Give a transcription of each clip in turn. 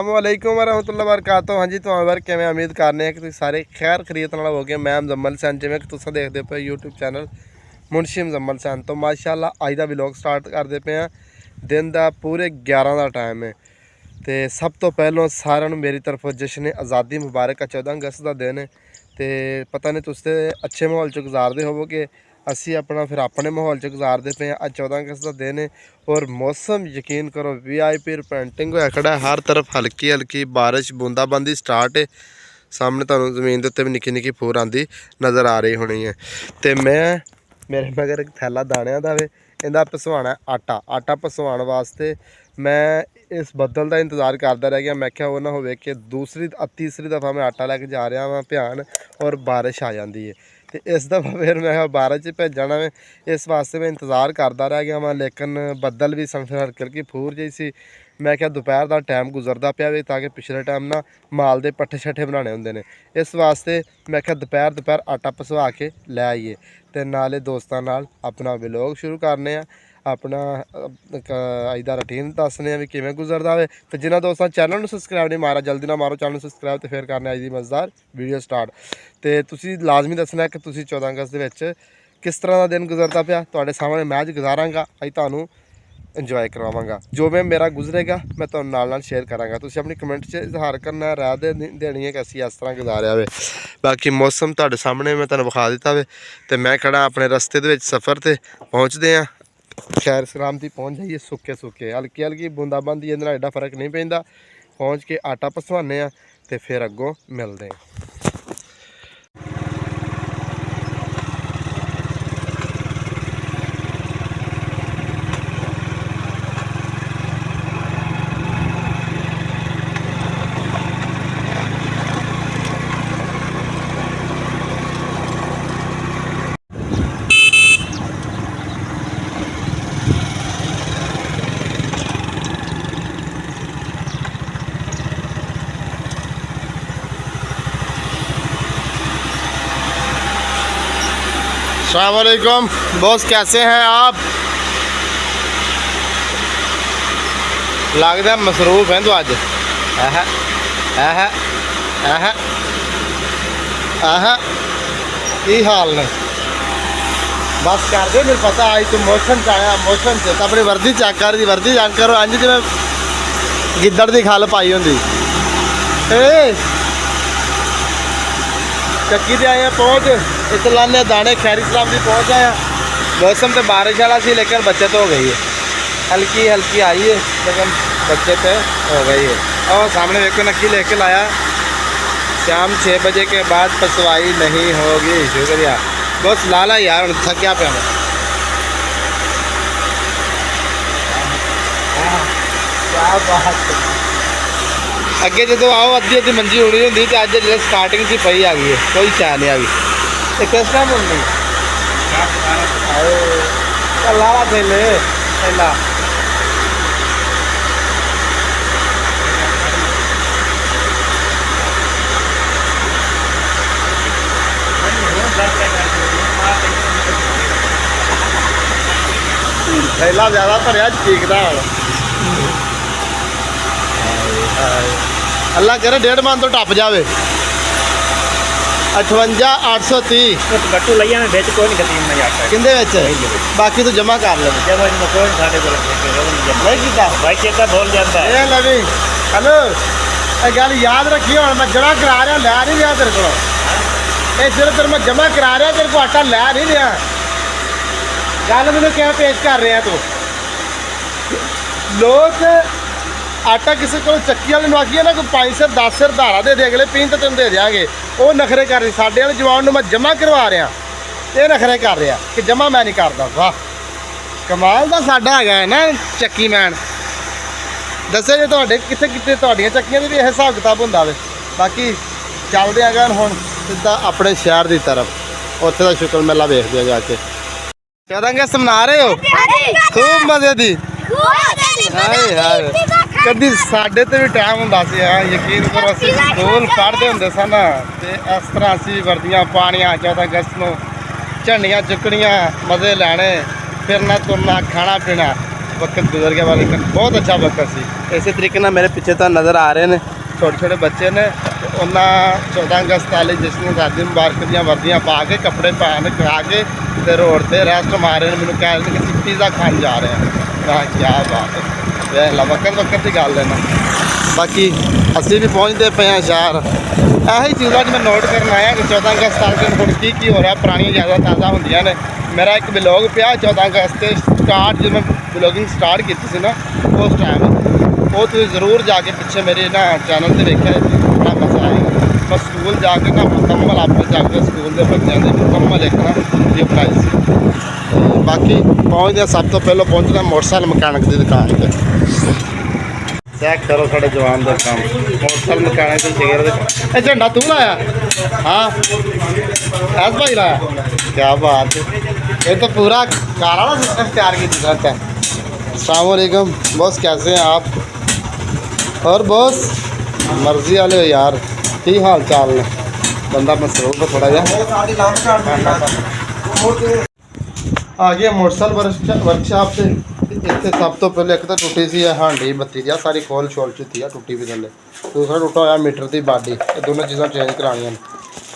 वालेकुम वरहमतुल्लाह वबरकातुहू। हाँ जी तो बार किवें उम्मीद करने हैं कि तुसीं सारे खैर खरीत नाल हो गए। मैं मुजम्मल सैन जिवें कि तुसीं देखदे पे यूट्यूब चैनल मुंशी मुजम्मल सैन। तो माशाअल्लाह अज दा व्लॉग स्टार्ट करते पे हैं। दिन का पूरे 11 का टाइम है। तो सब तो पहलों सारिਆਂ ਨੂੰ मेरी तरफों जश्न आज़ादी मुबारक। 14 अगस्त का दिन है। तो पता नहीं तुसीं अच्छे माहौल च गुजारते होवोगे, असी अपना फिर अपने माहौल च गुजारते पे हैं। अज 14 अगस्त का दिन है और मौसम यकीन करो VIP पेंटिंग होया खड़ा है। हर तरफ हल्की हल्की बारिश बूंदाबांदी स्टार्ट है। सामने तुहानूं जमीन के उत्ते भी निक्की निक्की फूर आंदी नज़र आ रही होनी है। तो मैं मेरे मगर एक थैला दाणियां दा वे, इहदा पसवाना आटा। आटा पसवाण वास्ते मैं इस बदल का इंतज़ार करता रह गया। मैं क्या वो ना होवे कि तीसरी दफ़ा मैं आटा लैके जा रहा वहाँ भ्यान और बारिश आ जाती है। तो इस दफ़ा फिर मैं बारिश भेजना मैं इस वास्ते मैं इंतज़ार करता रह गया वहाँ। लेकिन बदल भी सन, फिर हल्की हल्की फूर जी सी। मैं क्या दोपहर का टाइम गुजरता पाया वे, ताकि पिछले टाइम ना माल के पट्ठे शट्ठे बनाने होंगे ने। इस वास्ते मैं क्या दोपहर आटा पसवा के लै आईए तो नाले दोस्तों नाल अपना व्लॉग शुरू करने आ। अपना अज का रूटीन दसने भी किमें गुजरता है। तो जिन्होंने दोस्तों चैनल में सबसक्राइब नहीं मारा जल्दी ना मारो चैनल सबसक्राइब। तो फिर करने अज की मज़ेदार वीडियो स्टार्ट। तो तुसी लाजमी दसना कि तुसी 14 अगस्त के किस तरह का दिन गुजरता पाया। तुहाडे सामने मैच गुजारांगा, अज तुहानूं इंजॉय करवावांगा। जो मैं मेरा गुजरेगा मैं तुहानूं नाल शेयर करांगा। तुसीं अपनी कमेंट च इजहार करना, राय देनी है कि असीं इस तरह गुजारिया वे। बाकी मौसम तुहाडे सामने मैं तुहानूं विखा दिता वे। तो मैं खड़ा अपने रस्ते दे विच सफ़र ते पहुँचते हैं। खैर सलामती पहुँच जाइए सुके सुके हल्की हल्की बूंदाबांदी इहदे नाल एडा फर्क नहीं पैंदा। पहुँच के आटा पसवाने तो फिर अगों मिलते हैं। अस्सलाम वालेकुम बॉस, कैसे हैं आप? लगता मसरूफ हैं तो अज की हाल ने बस कर दे। फिर पता आज तू मोशन च आया, मोशन से तो अपनी वर्दी चेक कर दी, वर्दी चेक करो अंज जिवें गिद्दड़ की खल पाई होंगी। चक्की से आए हैं पहुँच इत लाने दाने खैरी सलाम की पहुँच आया। मौसम तो बारिश वाला सी लेकिन बचत हो गई है, हल्की हल्की आई है लेकिन बचत हो गई है। और सामने देखो नक्की लेके लाया। शाम 6 बजे के बाद पसवाई नहीं होगी। शुक्रिया बस लाला यार, हम थकिया पे मैं। क्या बात अगे जो आओ अद्धी अद्धी मंजी होनी होंगी तो अज जो स्टार्टिंग से पई आ गई है, कोई चाह नहीं आ गई। तो किस टाइम होनी लाला थेले थैला थैला ज़्यादा भरिया चीकदा अल्लाह करे 1.5 मन तो टप जाए। 58 830 गट्टू लइया में बेच कोई नहीं गती में जाता किंदे बाकी तो जमा कर ले जब मैं कोई साडे को नहीं कीता भाई चेता बोल जाता है। ए लवी हेलो ए गल याद रखी हुण मैं जमा करा रहा लै नहीं रहा तेरे को। ए सिर्फ तेरे मैं जमा करा रहा तेरे को आटा लै नहीं रहा। गल मैनूं क्या पेश कर रहे हैं तू? लोग आटा किसी को चक्की वाले आखिए ना कोई 5 सिर 10 सिर धारा दे अगले पीन तो तेन दे देंगे। वो नखरे कर रही साढ़े वाले जवान मैं जमा करवा रहा, ये नखरे कर रहा कि जमा मैं नहीं करता। वाह कमाल का साडा है ना चक्की मैन। दसे जो तो कितने कितने तो चक्कियां भी यह हिसाब किताब होंगे वे। बाकी चलते हैं गए हूँ सीधा अपने शहर की तरफ, उत्थे का शुक्र मेला वेखते हैं जाके। 14 अगस्त मना रहे हो खूब मजे की? कभी साढ़े तो भी टाइम होंदा सी यकीन करो असीं स्कूल पढ़ते होंदे सन ते इस तरह असीं वर्दियां पानियां 14 अगस्त नूं झंडियां चुकनियां मज़े लैने फिरना तुरना खाना पीना वक्त गुजर गया लेकिन बहुत अच्छा वक्त सी। इसी तरीके ਨਾਲ ਮੇਰੇ ਪਿੱਛੇ ਤਾਂ ਨਜ਼ਰ ਆ ਰਹੇ ਨੇ ਛੋਟੇ ਛੋਟੇ ਬੱਚੇ ਨੇ ਉਹਨਾਂ 14 ਅਗਸਤ ਵਾਲੇ ਜਿਸਨੂੰ ਆਜ਼ਾਦੀ ਮੁਬਾਰਕ ਦੀਆਂ ਵਰਦੀਆਂ ਪਾ ਕੇ ਕੱਪੜੇ ਪਾਣ ਕਰਾ ਕੇ ਤੇ ਰੋਡ ਤੇ ਰੈਸਟ ਮਾਰ ਰਹੇ ਨੇ। ਮੈਨੂੰ ਕਹਿ ਰਹੇ ਕਿ ਪੀਜ਼ਾ ਖਾਣ ਜਾ ਰਹੇ ਆ। ਕੀ ਬਾਤ ਹੈ, ਵੇਖ ਲਾ ਵਕਤ ਦੀ ਗੱਲ ਹੈ ਨਾ। ਬਾਕੀ ਅਸੀਂ ਵੀ ਪਹੁੰਚਦੇ ਪਏ ਹਾਂ ਸ਼ਹਿਰ। ਇਹੀ ਚੀਜ਼ਾਂ ਮੈਂ ਨੋਟ ਕਰਨ ਆਇਆ ਕਿ 14 ਅਗਸਤ ਵਾਲੇ ਦਿਨ ਹੁਣ ਕੀ ਹੋ ਰਿਹਾ, ਪੁਰਾਣੀਆਂ ਯਾਦਾਂ ਤਾਜ਼ਾ ਹੁੰਦੀਆਂ ਨੇ। ਮੇਰਾ ਇੱਕ ਵਲੋਗ ਪਿਆ 14 ਅਗਸਤ ਤੇ ਸਟਾਰਟ, ਜਦੋਂ ਮੈਂ ਵਲੋਗਿੰਗ ਸਟਾਰਟ ਕੀਤੀ ਸੀ ਨਾ ਉਸ ਟਾਈਮ, ਉਹ ਤੁਸੀਂ ਜ਼ਰੂਰ ਜਾ ਕੇ ਪਿੱਛੇ ਮੇਰੇ ਨਾ ਚੈਨਲ ਤੇ ਵੇਖਿਆ, ਬੜਾ ਮਜ਼ਾ ਆਏਗਾ। ਮੈਂ ਸਕੂਲ ਜਾ ਕੇ ਨਾ ਮੁਕੰਮਲ ਆਪਣੇ ਜਾ ਕੇ ਸਕੂਲ ਦੇ ਬੱਚਿਆਂ ਦੀ ਮੁਕੰਮਲ ਇੱਕ ਨਾ ਵੀਡੀਓ ਬਣਾਈ ਸੀ। ਬਾਕੀ ਪਹੁੰਚਦੇ ਸਭ ਤੋਂ ਪਹਿਲਾਂ ਪਹੁੰਚਣਾ ਮੋਟਰਸਾਈਕਲ ਮਕੈਨਿਕ ਦੀ ਦੁਕਾਨ ਤੇ। ਚੈੱਕ ਕਰੋ ਸਾਡੇ ਜਵਾਨ ਦਾ ਕੰਮ, ਮੋਟਰਸਾਈਕਲ ਮਕੈਨਿਕ ਦੀ ਜਗ੍ਹਾ ਦੇ। ਇਹ ਝੰਡਾ ਤੂੰ ਲਾਇਆ? ਹਾਂ ਐਸ ਭਾਈ ਲਾਇਆ। ਕੀ ਬਾਤ ਹੈ, ये तो पूरा कार वाला सिस्टम तैयार की जरूरत है। अस्सलाम वालेकुम बॉस, कैसे हैं आप? और बॉस मर्जी वाले हो यार, की हाल चाल ने? बंदा मसरूफ है थोड़ा जा। आ गया मोटरसाइकिल वर्कशॉप से। इतने सब तो पहले एक तो टुटी सी है हांडी बत्ती दी सारी खोल छोल चुकी है, टुटी भी थले। दूसरा टुटा होया मीटर की बाडी, ये दोनों चीज़ां चेंज करानियां।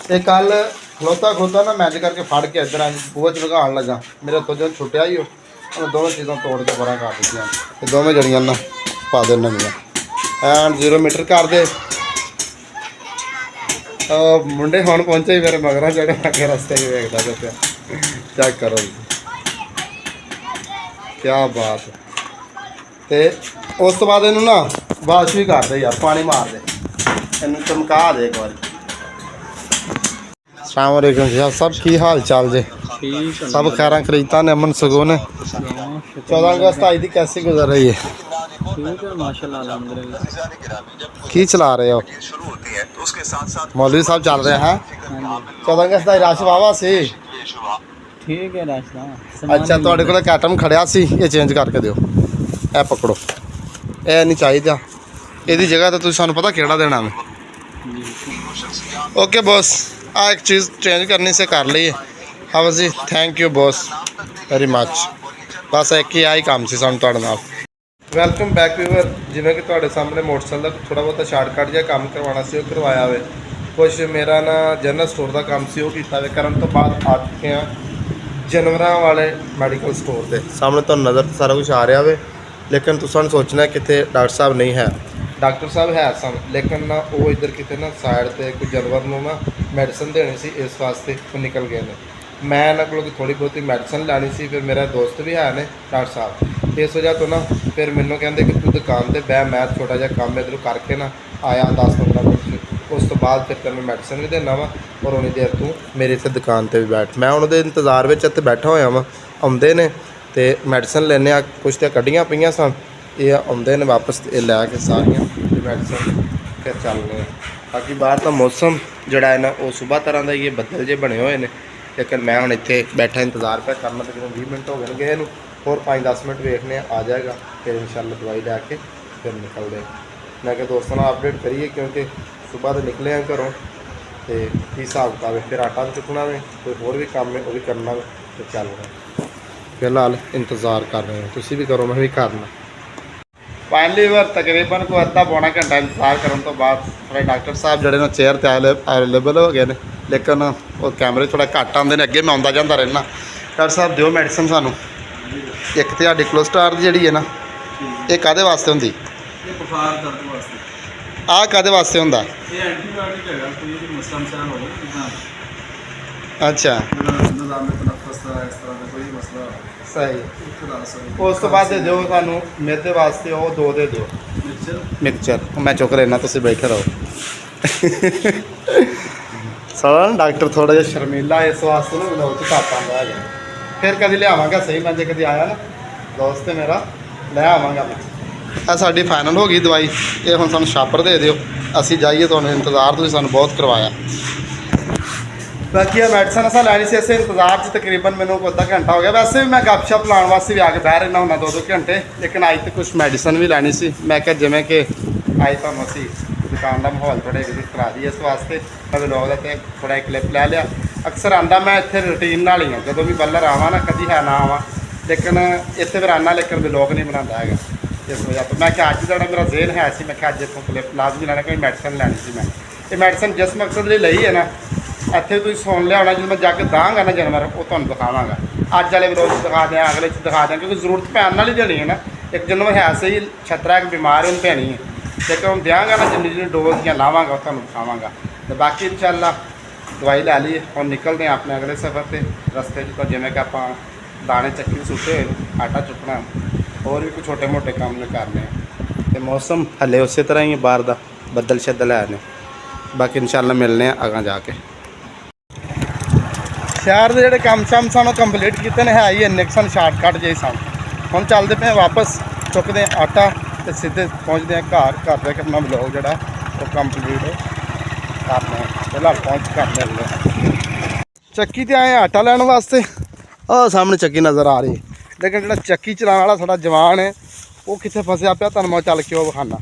ये कल खलोता ना मैच करके फड़ के इधर बूहे च लगा लगा, मेरे हथों जो छुट्टिया ही उन्हें दोनों चीज़ां तोड़ के बड़ा कर दी। दोवें जड़ियां ना पा दे नवियां एंड 0 मीटर कर दे। मुंडे हुण पहुंचे मेरे मगरा जड़े अगे रस्ते च वेखदा पिया। चेक करो क्या बात है। तो उस तो बाद इनू ना वाश भी कर दे यार, पानी मार दे, इनू चमका दे एक बार। अस्सलाम वालेकुम जी, सब की हाल चाल जे? सब खैर खरीदता ने अमन सुकून है। 14 अगस्त आज की कैसी गुजर रही है? माशाल्लाह अल्हम्दुलिल्लाह। की चला रहे हो? मौलवी साहब चल रहे हैं। 14 अगस्त का रश वाहवा सी। ठीक है रास्ता। अच्छा ਤੁਹਾਡੇ ਕੋਲ ਇੱਕ ਆਈਟਮ ਖੜਿਆ ਸੀ, ਇਹ ਚੇਂਜ ਕਰਕੇ ਦਿਓ। ਇਹ ਪਕੜੋ, ਇਹ ਨਹੀਂ ਚਾਹੀਦਾ। ਇਹਦੀ ਜਗ੍ਹਾ ਤੇ ਤੁਸੀਂ ਸਾਨੂੰ ਪਤਾ ਕਿਹੜਾ ਦੇਣਾ ਮੈਂ? ओके बॉस, आ एक चीज़ चेंज करनी से कर ली है। हाँ जी, thank you boss very much. बस एक ही आई काम से सानू तुहाडे नाल। Welcome back viewer. जिवें कि तुहाडे सामने मोटरसाइकिल का थोड़ा बहुत शार्टकट जिहा काम करवाना सी, वो करवाया वे। कुछ मेरा ना जनरल स्टोर का काम सी, वो कीता वे। करन तो बाद आ चुके हैं जानवरां वाले मैडिकल स्टोर ते। सामने तुहानूं नज़र सारा कुछ आ रहा वे, लेकिन तुसां सोचना किते डॉक्टर साहब नहीं है। डॉक्टर साहब है सन, लेकिन ना वो इधर कितने ना साइड ते कोई जानवर नूं ना मैडिसन देनी सी, इस वास्ते वो निकल गए ने। मैं इन्हां कोलों थोड़ी बहुती मैडिसन लैनी सी। फिर मेरा दोस्त भी है ने डॉक्टर साहब, इस वजह तो ना फिर मैनूं कहंदे कि तू दुकान ते बह, मैं छोटा जिहा काम इधरों करके ना आया 10-15 मिनट, उस तो बाद फिर तेनों मैडिसन भी देना वा और उन्नी देर तू मेरी इत्थे दुकान ते भी बैठ। मैं उन्हां दे इंतज़ार विच इत्थे बैठा होया वां, आउंदे ने ते मैडिसन लैने आ। कुछ तो कड्ढियां पईयां सन, ये आउंदे ने वापस लैके सारियां मैडिसन फिर चलने। बाकी बाहर तो मौसम जोड़ा है ना वो सुबह तरह का ही बदल जे बने हुए हैं, लेकिन मैं हूँ इत्थे बैठा इंतज़ार पे करना। तकरीबन 20 मिनट हो गए गए, और 5-10 मिनट वेखने आ जाएगा, फिर इंशाल्लाह दवाई लैके फिर निकल दे। मैं क्या दोस्तों अपडेट करिए, क्योंकि सुबह तो निकले हैं घरों तो हिसाब किताब है। फिर आटा भी चुकना है, कोई होर भी काम है वो भी करना है, तो चल रहा है। फिलहाल इंतज़ार कर रहे हैं, तुसी भी करो, मैं भी करना। फाइनली वार तकरीबन को अद्धा पौना घंटा इंतजार करने तो बाद थोड़े डॉक्टर साहब जोड़े ना चेयर पर अवेलेबल हो गए, लेकिन वो कैमरे थोड़ा घट आते हैं। अगे मैं आता जाता रहना। डॉक्टर साहब दिओ मैडिसन सानू। एक तो साडी कोलेस्ट्रॉल जी है ना, ये कादे वास्ते होंदी? आ कादे वास्ते होंदा? अच्छा सही। उस तो बाद दे दिओ सानू मेरे वास्ते वो 2 दे दिओ मिक्सचर। मैं चुक लेना, तुसीं बैठे रहो। सारा डॉक्टर थोड़ा जिहा शर्मीला इस वास्ते ना लोग घट आंदा है। फिर कभी लियावांगा सही, मैं जे कभी आया ना दोस्त मेरा लै आवांगा मैं। आ साडी फाइनल हो गई दवाई, ये हुण सानू छापर दे दिओ, असीं जाइए। तुहानूं इंतज़ार तुसीं सानू बहुत करवाया। बाकी मैडिसन असा लैनी से, इसे इंतजार से तकरीबन मैंने को अद्धा घंटा हो गया। वैसे भी मैं गपशप लाने वास्ते भी आके बह रहना होना 2-2 घंटे, लेकिन अज तो कुछ मैडिसन भी लैनी सी। मैं क्या जिमें कि अज तो असी दुकान का माहौल थोड़े विजिट करा दी, इस वास्ते मैं व्लॉग का थोड़ा क्लिप लै लिया। अक्सर आंदा मैं इत्थे रूटीन नाल ही हाँ, जो भी बल्लर आवा ना, कभी है ना आवा ਲੇਕਿਨ ਇੱਥੇ ਫਿਰ ਆਉਣਾ ਲੇਕਿਨ ਵਲੋਗ ਨਹੀਂ ਬਣਾਉਂਦਾ ਹੈਗਾ ਇਸ ਵਜ੍ਹਾ ਤੋਂ। ਮੈਂ ਕਿਹਾ ਅੱਜ ਜਿਹੜਾ ਮੇਰਾ ਜ਼ੇਨ ਹੈ ਸੀ, ਮੈਂ ਕਿਹਾ ਅੱਜ ਇੱਥੋਂ ਕਲਿੱਪ ਲਾਜ਼ਮੀ ਲੈਣਾ, ਕੋਈ ਮੈਡੀਸਨ ਲੈਣੀ ਸੀ ਮੈਂ। ਇਹ ਮੈਡੀਸਨ ਜਿਸ ਮਕਸਦ ਲਈ ਲਈ ਹੈ ਨਾ, ਇੱਥੇ ਤੁਸੀਂ ਸੁਣ ਲਿਆ ਹੋਣਾ, ਜਦੋਂ ਮੈਂ ਜਾ ਕੇ ਦਾਂਗਾ ਨਾ ਜਾਨਵਰ ਉਹ ਤੁਹਾਨੂੰ ਦਿਖਾਵਾਂਗਾ। ਅੱਜ ਵਾਲੇ ਵਲੋਗ 'ਚ ਦਿਖਾ ਦਿਆਂ, ਅਗਲੇ 'ਚ ਦਿਖਾ ਦਿਆਂ, ਕਿਉਂਕਿ ਜ਼ਰੂਰਤ ਪੈਣ ਨਾਲ ਹੀ ਦੇਣੀ ਹੈ ਨਾ। ਇੱਕ ਜਾਨਵਰ ਹੈ ਸਹੀ ਛਤਰਾ, ਇੱਕ ਬਿਮਾਰ ਉਹਨੂੰ ਪੈਣੀ ਹੈ, ਲੇਕਿਨ ਹੁਣ ਦਿਆਂਗਾ ਨਾ ਜਿੰਨੀ ਜਿੰਨੀ ਡੋਜ਼ ਜਾਂ ਲਾਵਾਂਗਾ ਉਹ ਤੁਹਾਨੂੰ ਦਿਖਾਵਾਂਗਾ। ਤੇ ਬਾਕੀ ਇਨਸ਼ਾਅੱਲਾ ਦਵਾਈ ਲੈ ਲਈ, ਹੁਣ ਨਿਕਲਦੇ ਹਾਂ ਆਪਣੇ ਅਗਲੇ ਸਫ਼ਰ 'ਤੇ। ਰਸਤੇ 'ਚ ਤਾਂ ਜਿਵੇਂ ਕਿ ਆਪਾਂ ਦਾਣੇ ਚੱਕੀ ਸੁੱਟੇ ਹੋਏ, ਆਟਾ ਚੁੱਕਣਾ, ਹੋਰ ਵੀ ਕੋਈ ਛੋਟੇ ਮੋਟੇ ਕੰਮ ਨੇ ਕਰਨੇ ਆ। ਤੇ ਮੌਸਮ ਹਲੇ ਉਸੇ ਤਰ੍ਹਾਂ ਹੀ ਬਾਹਰ ਦਾ ਬੱਦਲ ਸ਼ੱਦਲ ਹੈ ਨੇ। ਬਾਕੀ ਇਨਸ਼ਾਅੱਲਾ ਮਿਲਨੇ ਆ ਅਗਾਂ ਜਾ ਕੇ। ਸ਼ਹਿਰ ਦੇ ਜਿਹੜੇ ਕੰਮ ਸ਼ਾਮ ਸਾਨੂੰ ਕੰਪਲੀਟ ਕੀਤੇ ਨੇ, ਹੈ ਹੀ ਇੰਨੇ ਸਨ ਸ਼ਾਰਟਕਟ ਜਿਹੇ ਸਨ। ਹੁਣ ਚੱਲਦੇ ਪਏ ਵਾਪਸ, ਚੁੱਕਦੇ ਹਾਂ ਆਟਾ ਤੇ ਸਿੱਧੇ ਪਹੁੰਚਦੇ ਹਾਂ ਘਰ। ਘਰ ਜਾ ਕੇ ਆਪਣਾ ਵਲੋਗ ਜਿਹੜਾ ਉਹ ਕੰਪਲੀਟ ਕਰਨਾ ਹੈ। ਫਿਲਹਾਲ ਪਹੁੰਚ ਕਰਦੇ ਹਾਂ ਚੱਕੀ 'ਤੇ ਆਏ ਆਟਾ ਲੈਣ ਵਾਸਤੇ। ਆਹ ਸਾਹਮਣੇ ਚੱਕੀ ਨਜ਼ਰ ਆ ਰਹੀ, ਲੇਕਿਨ ਜਿਹੜਾ ਚੱਕੀ ਚਲਾਉਣ ਵਾਲਾ ਸਾਡਾ ਜਵਾਨ ਹੈ ਉਹ ਕਿੱਥੇ ਫਸਿਆ ਪਿਆ, ਤੁਹਾਨੂੰ ਮੈਂ ਚੱਲ ਕੇ ਉਹ ਵਿਖਾਉਣਾ।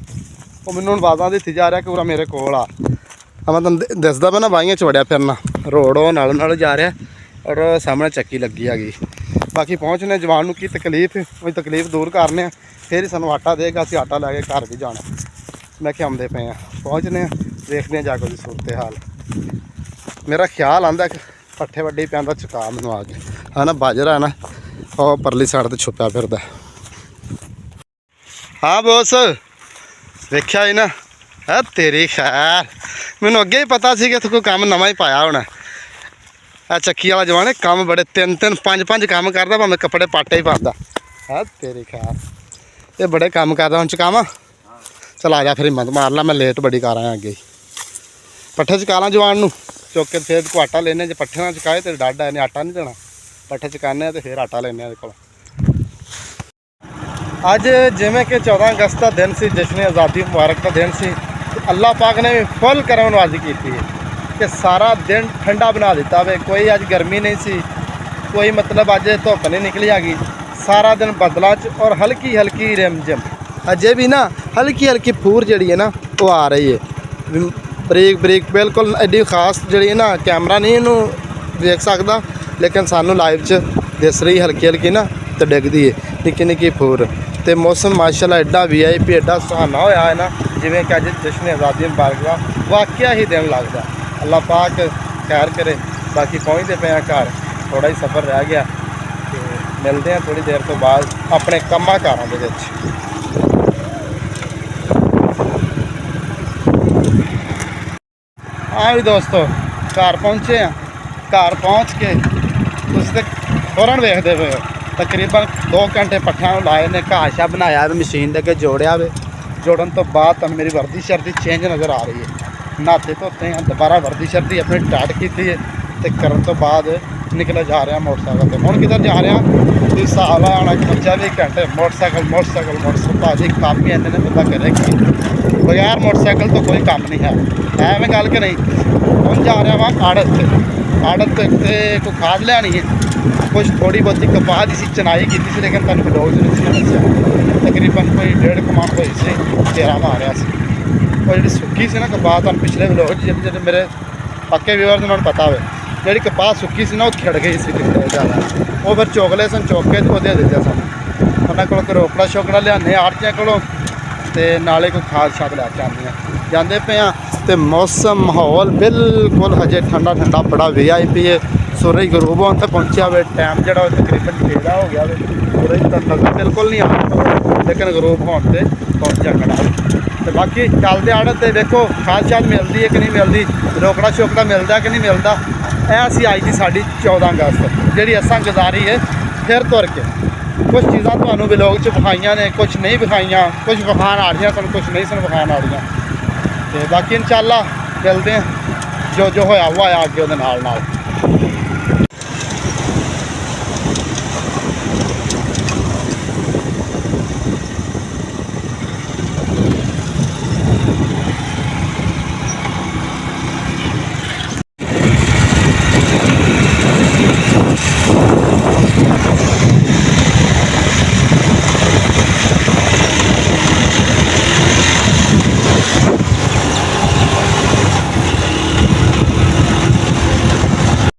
ਉਹ ਮੈਨੂੰ ਹੁਣ ਆਵਾਜ਼ਾਂ ਦਿੱਤੀ ਜਾ ਰਿਹਾ ਕਿ ਪੂਰਾ ਮੇਰੇ ਕੋਲ ਆ। ਮੈਂ ਤੁਹਾਨੂੰ ਦੱਸਦਾ ਪਿਆ ਨਾ, ਬਾਈਆਂ 'ਚ ਵੜਿਆ ਫਿਰਨਾ, ਰੋਡ ਉਹ ਨਾਲ ਜਾ ਰਿਹਾ ਔਰ ਸਾਹਮਣੇ ਚੱਕੀ ਲੱਗੀ ਹੈਗੀ। ਬਾਕੀ ਪਹੁੰਚਨੇ ਜਵਾਨ ਨੂੰ ਕੀ ਤਕਲੀਫ, ਉਹ ਤਕਲੀਫ ਦੂਰ ਕਰਨੇ ਆ, ਫਿਰ ਹੀ ਸਾਨੂੰ ਆਟਾ ਦੇਗਾ। ਅਸੀਂ ਆਟਾ ਲੈ ਕੇ ਘਰ ਵੀ ਜਾਣਾ। ਮੈਂ ਕਿਹਾ ਆਉਂਦੇ ਪਏ ਆ, ਪਹੁੰਚਨੇ ਆ, ਦੇਖਦੇ ਹਾਂ ਜਾ ਕੇ ਉਹਦੀ ਸੂਰਤ ਹਾਲ। ਮੇਰਾ ਖਿਆਲ ਆਉਂਦਾ ਕਿ ਪੱਠੇ ਵੱਡੀ ਪੈਂਦਾ ਚੁਕਾ ਮੈਨੂੰ ਆ ਕੇ ਹੈ ਨਾ, ਬਾਜਰਾ ਨਾ ਉਹ ਪਰਲੀ ਸਾਈਡ 'ਤੇ ਛੁਪਿਆ ਫਿਰਦਾ। ਹਾਂ ਬੋਸ, ਵੇਖਿਆ ਹੀ ਨਾ। ਹੈ ਤੇਰੀ ਖੈਰ, ਮੈਨੂੰ ਅੱਗੇ ਹੀ ਪਤਾ ਸੀ ਕਿ ਇੱਥੇ ਕੋਈ ਕੰਮ ਨਵਾਂ ਹੀ ਪਾਇਆ ਹੋਣਾ। ਆ ਚੱਕੀ ਵਾਲਾ ਜਵਾਨ ਹੈ, ਕੰਮ ਬੜੇ 3-3 5-5 ਕੰਮ ਕਰਦਾ, ਭਾਵੇਂ ਕੱਪੜੇ ਪਾਟੇ ਹੀ ਪਾਉਂਦਾ। ਹੈ ਤੇਰੀ ਖੈਰ, ਇਹ ਬੜੇ ਕੰਮ ਕਰਦਾ। ਹੁਣ ਚਕਾਵਾਂ, ਚਲ ਆ ਜਾ ਫਿਰ ਹਿੰਮਤ ਮਾਰ ਲਾ, ਮੈਂ ਲੇਟ ਬੜੀ ਕਰ ਆਇਆ ਅੱਗੇ। ਪੱਠੇ ਚਕਾ ਲਾਂ ਜਵਾਨ ਨੂੰ, ਚੁੱਕ ਕੇ ਫਿਰ ਕੋ ਆਟਾ ਲੈਣੇ। ਜੇ ਪੱਠੇ ਨਾਲ ਚਕਾਏ ਤੇ ਡਾਢਾ ਇਹਨੇ ਆਟਾ ਨਹੀਂ ਦੇਣਾ। ਪੱਠੇ ਚਕਾਉਂਦੇ ਆ ਤੇ ਫਿਰ ਆਟਾ ਲੈਣੇ ਇਹਦੇ ਕੋਲ। ਅੱਜ ਜਿਵੇਂ ਕਿ 14 ਅਗਸਤ ਦਾ ਦਿਨ ਸੀ, ਜਸ਼ਨ ਆਜ਼ਾਦੀ ਮੁਬਾਰਕ ਦਾ ਦਿਨ ਸੀ, ਅੱਲਾਹ ਪਾਕ ਨੇ ਵੀ ਫੁੱਲ ਕਰਮਨਵਾਜ਼ੀ ਕੀਤੀ ਹੈ ਕਿ ਸਾਰਾ ਦਿਨ ਠੰਡਾ ਬਣਾ ਦਿੱਤਾ ਵੇ। ਕੋਈ ਅੱਜ ਗਰਮੀ ਨਹੀਂ ਸੀ, ਕੋਈ ਮਤਲਬ ਅੱਜ ਧੁੱਪ ਨਹੀਂ ਨਿਕਲੀ ਹੈਗੀ। ਸਾਰਾ ਦਿਨ ਬੱਦਲਾਂ 'ਚ ਔਰ ਹਲਕੀ ਹਲਕੀ ਰਿਮਝਿਮ, ਅਜੇ ਵੀ ਨਾ ਹਲਕੀ ਹਲਕੀ ਫੂਰ ਜਿਹੜੀ ਹੈ ਨਾ ਉਹ ਆ ਰਹੀ ਹੈ, ਬਰੀਕ ਬਰੀਕ, ਬਿਲਕੁਲ ਐਡੀ ਖਾਸ ਜਿਹੜੀ ਹੈ ਨਾ, ਕੈਮਰਾ ਨਹੀਂ ਇਹਨੂੰ ਵੇਖ ਸਕਦਾ, ਲੇਕਿਨ ਸਾਨੂੰ ਲਾਈਵ 'ਚ ਦਿਸ ਰਹੀ ਹਲਕੀ ਹਲਕੀ ਨਾ, ਤੇ ਡਿੱਗਦੀ ਹੈ ਨਿੱਕੀ ਨਿੱਕੀ ਫੂਰ। ਤੇ ਮੌਸਮ ਮਾਸ਼ਾਅੱਲਾ ਐਡਾ VIP, ਐਡਾ ਸੁਹਾਨਾ ਹੋਇਆ ਹੈ ਨਾ, ਜਿਵੇਂ ਕਿ ਅੱਜ ਜਸ਼ਨ ਆਜ਼ਾਦੀ ਮੁਬਾਰਕ ਦਾ ਵਾਕਿਆ ਹੀ ਦਿਨ ਲੱਗਦਾ। ਅੱਲਾਹ ਪਾਕ ਖੈਰ ਕਰੇ। ਬਾਕੀ ਪਹੁੰਚਦੇ ਪਏ ਆ ਘਰ, ਥੋੜਾ ਹੀ ਸਫ਼ਰ ਰਹਿ ਗਿਆ ਤੇ ਮਿਲਦੇ ਆ ਥੋੜੀ ਦੇਰ ਤੋਂ ਬਾਅਦ ਆਪਣੇ ਕੰਮਾਂ ਕਾਰਾਂ ਦੇ ਵਿੱਚ। ਹਾਂ ਵੀ ਦੋਸਤੋ, ਘਰ ਪਹੁੰਚੇ ਆ। ਘਰ ਪਹੁੰਚ ਕੇ ਤੁਸੀਂ ਤੇ ਫੌਰਨ ਵੇਖਦੇ ਪਏ ਹੋ, ਤਕਰੀਬਨ 2 ਘੰਟੇ ਪੱਠਿਆਂ ਨੂੰ ਲਾਏ ਨੇ, ਘਾਹ ਸ਼ਾ ਬਣਾਇਆ ਵੇ, ਮਸ਼ੀਨ ਦੇ ਅੱਗੇ ਜੋੜਿਆ ਵੇ। ਜੋੜਨ ਤੋਂ ਬਾਅਦ ਤੁਹਾਨੂੰ ਮੇਰੀ ਵਰਦੀ ਸ਼ਰਦੀ ਚੇਂਜ ਨਜ਼ਰ ਆ ਰਹੀ ਹੈ। ਨਹਾਤੇ ਧੋਤੇ ਹਾਂ, ਦੁਬਾਰਾ ਵਰਦੀ ਸ਼ਰਦੀ ਆਪਣੀ ਸਟਾਰਟ ਕੀਤੀ ਹੈ ਤੇ ਕਰਨ ਤੋਂ ਬਾਅਦ ਨਿਕਲ ਜਾ ਰਿਹਾ ਮੋਟਰਸਾਈਕਲ 'ਤੇ। ਹੁਣ ਕਿੱਧਰ ਜਾ ਰਿਹਾ ਤੁਸੀਂ ਹਿਸਾਬ ਲਾਉਣਾ, 25 ਘੰਟੇ ਮੋਟਰਸਾਈਕਲ ਭਾਜੀ ਕੰਮ ਹੀ ਇੰਨੇ ਨੇ, ਬੰਦਾ ਕਰੇ ਕੀ। ਬਗੈਰ ਮੋਟਰਸਾਈਕਲ ਤੋਂ ਕੋਈ ਕੰਮ ਨਹੀਂ ਹੈ, ਐਵੇਂ ਗੱਲ ਕਿ ਨਹੀਂ। ਹੁਣ ਜਾ ਰਿਹਾ ਵਾ ਆੜਤ 'ਤੇ, ਆੜਤ 'ਤੇ ਕੋਈ ਖਾਦ ਲੈਣੀ ਹੈ। ਕੁਛ ਥੋੜੀ ਬਹੁਤੀ ਕਪਾਹ ਦੀ ਸੀ, ਚਨਾਈ ਕੀਤੀ ਸੀ, ਲੇਕਿਨ ਤੁਹਾਨੂੰ ਵਲੋਗ ਜ਼ਰੂਰ ਸੀ ਦੱਸਿਆ। ਤਕਰੀਬਨ ਕੋਈ 1.5 ਕਮਾਨ ਹੋਈ ਸੀ, 13 ਮਾਰਿਆ ਸੀ। ਉਹ ਜਿਹੜੀ ਸੁੱਕੀ ਸੀ ਨਾ ਕਪਾਹ, ਤੁਹਾਨੂੰ ਪਿਛਲੇ ਵਲੋਗ 'ਚ ਜਿਹੜੇ ਮੇਰੇ ਪੱਕੇ ਵਿਊਅਰ ਨੇ ਉਹਨਾਂ ਨੂੰ ਪਤਾ ਹੋਵੇ, ਜਿਹੜੀ ਕਪਾਹ ਸੁੱਕੀ ਸੀ ਨਾ ਉਹ ਖਿੜ ਗਈ ਸੀ ਕਿਤੇ ਜ਼ਿਆਦਾ। ਉਹ ਫਿਰ ਚੁਗਲੇ ਸਨ, ਚੁੱਕ ਕੇ ਉਹ ਦੇ ਦਿੱਤੇ ਸਾਨੂੰ। ਉਹਨਾਂ ਕੋਲ ਕੋਈ ਰੋਕੜਾ ਸ਼ੋਕੜਾ ਲਿਆਉਂਦੇ ਆੜਤੀਆਂ ਕੋਲੋਂ, ਤੇ ਨਾਲੇ ਕੋਈ ਖਾਦ ਸ਼ਾਦ ਲੈ ਕੇ ਆਉਂਦੇ ਆ। ਜਾਂਦੇ ਪਏ ਆ ਤੇ ਮੌਸਮ ਮਾਹੌਲ ਬਿਲਕੁਲ ਹਜੇ ਠੰਡਾ ਠੰਡਾ, ਬੜਾ VIP ਹੈ। ਸੂਰਜ ਗਰੂਬ ਹੋਣ ਤੇ ਪਹੁੰਚਿਆ ਵੇ, ਟਾਈਮ ਜਿਹੜਾ ਉਹ ਤਕਰੀਬਨ 6 ਹੋ ਗਿਆ ਵੇ। ਸੂਰਜ ਤਾਂ ਨਜ਼ਰ ਬਿਲਕੁਲ ਨਹੀਂ ਆਉਂਦਾ, ਲੇਕਿਨ ਗਰੂਬ ਹੋਣ ਤੇ ਪਹੁੰਚਿਆ ਖੜਾ। ਤੇ ਬਾਕੀ ਚੱਲਦੇ ਆੜਤ ਤੇ ਦੇਖੋ ਖਾਦ ਸ਼ਾਦ ਮਿਲਦੀ ਹੈ ਕਿ ਨਹੀਂ ਮਿਲਦੀ, ਰੋਕੜਾ ਸ਼ੋਕੜਾ ਮਿਲਦਾ ਕਿ ਨਹੀਂ ਮਿਲਦਾ। ਇਹ ਅਸੀਂ ਅੱਜ ਦੀ ਸਾਡੀ 14 ਅਗਸਤ ਜਿਹੜੀ ਅਸਾਂ ਗੁਜ਼ਾਰੀ ਹੈ ਫਿਰ ਤੁਰ ਕੇ। ਕੁਛ ਚੀਜ਼ਾਂ ਤੁਹਾਨੂੰ ਵਲੋਗ 'ਚ ਵਿਖਾਈਆਂ ਨੇ, ਕੁਛ ਨਹੀਂ ਵਿਖਾਈਆਂ, ਕੁਛ ਵਿਖਾਉਣ ਆ ਰਹੀਆਂ ਸਾਨੂੰ, ਕੁਛ ਨਹੀਂ ਸਾਨੂੰ ਵਿਖਾਉਣ ਆ ਰਹੀਆਂ। ਤੇ ਬਾਕੀ ਇਨਸ਼ਾਅੱਲਾ ਮਿਲਦੇ ਹਾਂ, ਜੋ ਹੋਇਆ ਉਹ ਆਇਆ ਅੱਗੇ ਉਹਦੇ ਨਾਲ।